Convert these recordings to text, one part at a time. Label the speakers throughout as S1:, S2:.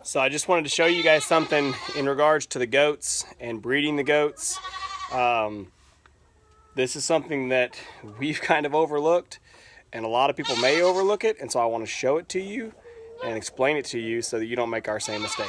S1: So I just wanted to show you guys something in regards to the goats and breeding the goats. This is something that we've kind of overlooked, and a lot of people may overlook it, and so I want to show it to you and explain it to you so that you don't make our same mistake.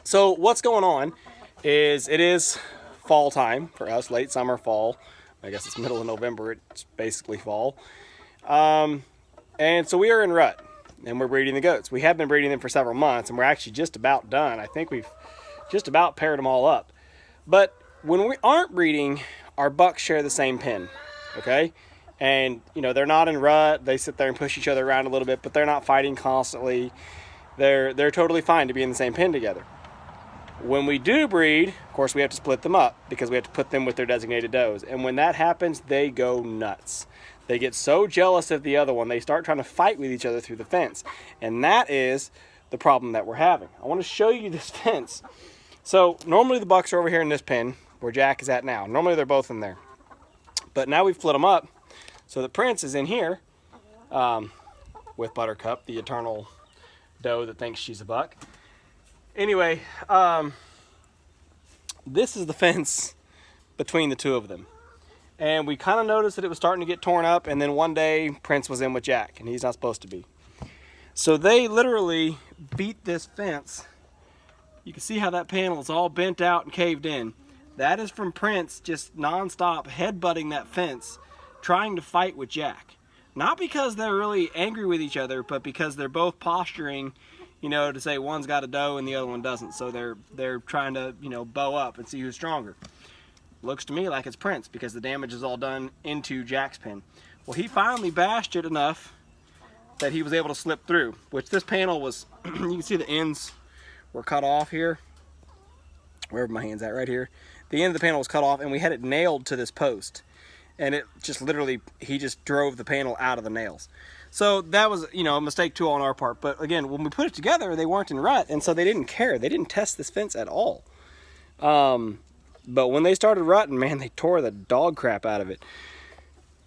S1: So what's going on is it is fall time for us, late summer, fall. I guess it's middle of November, it's basically fall. And so we are in rut and we're breeding the goats. We have been breeding them for several months and we're actually just about done. I think we've just about paired them all up. But when we aren't breeding, our bucks share the same pen, okay? And you know, they're not in rut, they sit there and push each other around a little bit, but they're not fighting constantly. They're totally fine to be in the same pen together. When we do breed, of course, we have to split them up because we have to put them with their designated does. And when that happens, they go nuts. They get so jealous of the other one, they start trying to fight with each other through the fence. And that is the problem that we're having. I want to show you this fence. So normally the bucks are over here in this pen where Jack is at now. Normally they're both in there. But now we've split them up so that Prince is in here with Buttercup, the eternal doe that thinks she's a buck. Anyway, this is the fence between the two of them. And we kind of noticed that it was starting to get torn up, and then one day Prince was in with Jack, and he's not supposed to be. So they literally beat this fence. You can see how that panel is all bent out and caved in. That is from Prince just non-stop headbutting that fence, trying to fight with Jack. Not because they're really angry with each other, but because they're both posturing, you know, to say one's got a doe and the other one doesn't. So they're trying to, you know, bow up and see who's stronger. Looks to me like it's Prince because the damage is all done into Jack's pen. Well, he finally bashed it enough that he was able to slip through, which this panel was, you can see the ends were cut off here. Wherever my hand's at, right here. The end of the panel was cut off and we had it nailed to this post. And it just literally, he just drove the panel out of the nails. So that was, you know, a mistake too on our part. But again, when we put it together, they weren't in rut, and so they didn't care. They didn't test this fence at all. But when they started rutting, man, they tore the dog crap out of it.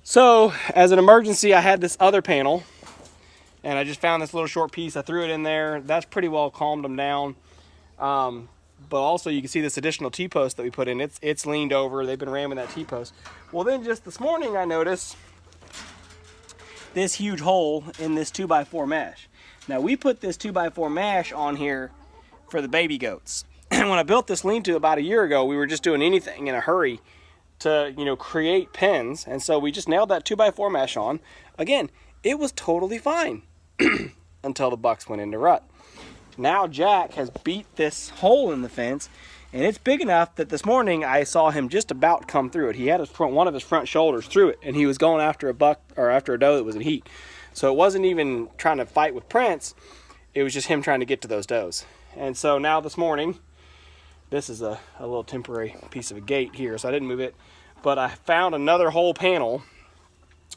S1: So as an emergency, I had this other panel, and I just found this little short piece. I threw it in there. That's pretty well calmed them down. But also you can see this additional T-post that we put in. It's leaned over. They've been ramming that T-post. Well, then just this morning I noticed this huge hole in this 2x4 mesh. Now we put this 2x4 mesh on here for the baby goats. And when I built this lean-to about a year ago, we were just doing anything in a hurry to, you know, create pens. And so we just nailed that 2x4 mesh on. Again, it was totally fine until the bucks went into rut. Now Jack has beat this hole in the fence, and it's big enough that this morning I saw him just about come through it. He had one of his front shoulders through it, and he was going after a buck or after a doe that was in heat. So it wasn't even trying to fight with Prince, it was just him trying to get to those does. And so now this morning, this is a little temporary piece of a gate here, so I didn't move it, but I found another whole panel.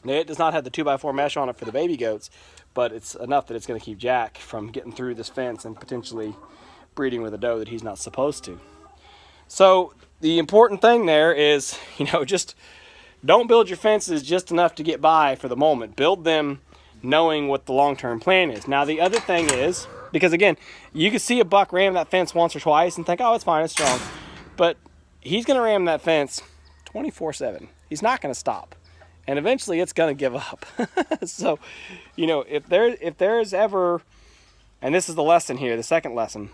S1: Now, it does not have the 2x4 mesh on it for the baby goats, but it's enough that it's going to keep Jack from getting through this fence and potentially breeding with a doe that he's not supposed to. So the important thing there is, you know, just don't build your fences just enough to get by for the moment. Build them knowing what the long-term plan is. Now the other thing is, because again, you can see a buck ram that fence once or twice and think, oh, it's fine, it's strong. But he's going to ram that fence 24/7. He's not going to stop. And eventually it's going to give up. So, you know, if there's ever, and this is the lesson here, the second lesson,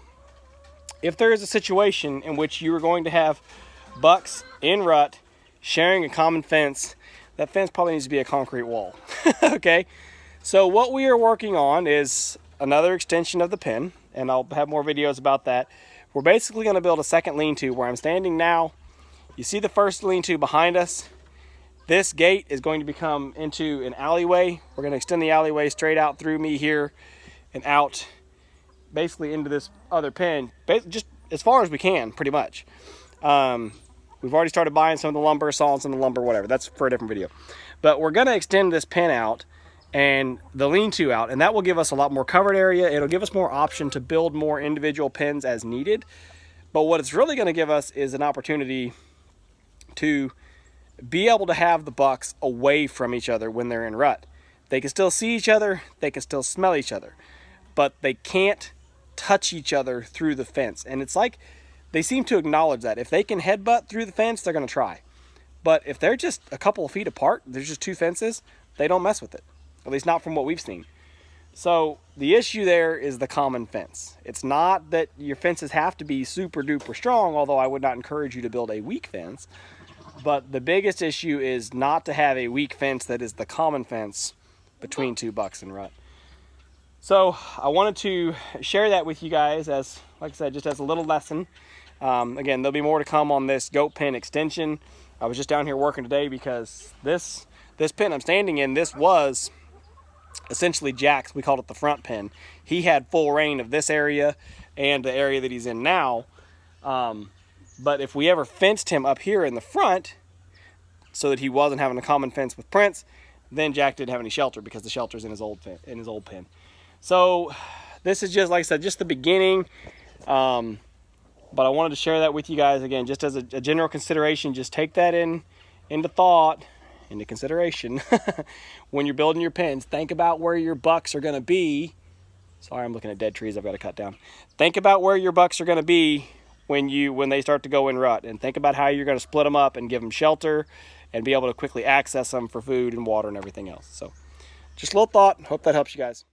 S1: if there is a situation in which you are going to have bucks in rut sharing a common fence, that fence probably needs to be a concrete wall. Okay? So what we are working on is another extension of the pen, and I'll have more videos about that. We're basically going to build a second lean-to where I'm standing now. You see the first lean-to behind us? This gate is going to become into an alleyway. We're going to extend the alleyway straight out through me here and out basically into this other pen, just as far as we can, pretty much. We've already started buying some of the lumber, sawing some of the lumber, whatever. That's for a different video. But we're going to extend this pen out and the lean-to out, and that will give us a lot more covered area. It'll give us more option to build more individual pens as needed. But what it's really going to give us is an opportunity to be able to have the bucks away from each other when they're in rut. They can still see each other, they can still smell each other, but they can't touch each other through the fence. And it's like they seem to acknowledge that if they can headbutt through the fence, they're going to try. But if they're just a couple of feet apart, there's just two fences, they don't mess with it. At least not from what we've seen. So the issue there is the common fence. It's not that your fences have to be super duper strong, although I would not encourage you to build a weak fence. But the biggest issue is not to have a weak fence that is the common fence between two bucks in rut. So I wanted to share that with you guys as, like I said, just as a little lesson. Again, there'll be more to come on this goat pen extension. I was just down here working today because this pen I'm standing in, this was essentially Jack's. We called it the front pen. He had full reign of this area and the area that he's in now. But if we ever fenced him up here in the front so that he wasn't having a common fence with Prince, then Jack didn't have any shelter because the shelter's in his old pen. So this is just, like I said, just the beginning. But I wanted to share that with you guys again, just as a general consideration. Just take that into thought, into consideration when you're building your pens. Think about where your bucks are going to be. Sorry, I'm looking at dead trees I've got to cut down. Think about where your bucks are going to be when they start to go in rut, and think about how you're going to split them up and give them shelter and be able to quickly access them for food and water and everything else. So just a little thought. Hope that helps you guys.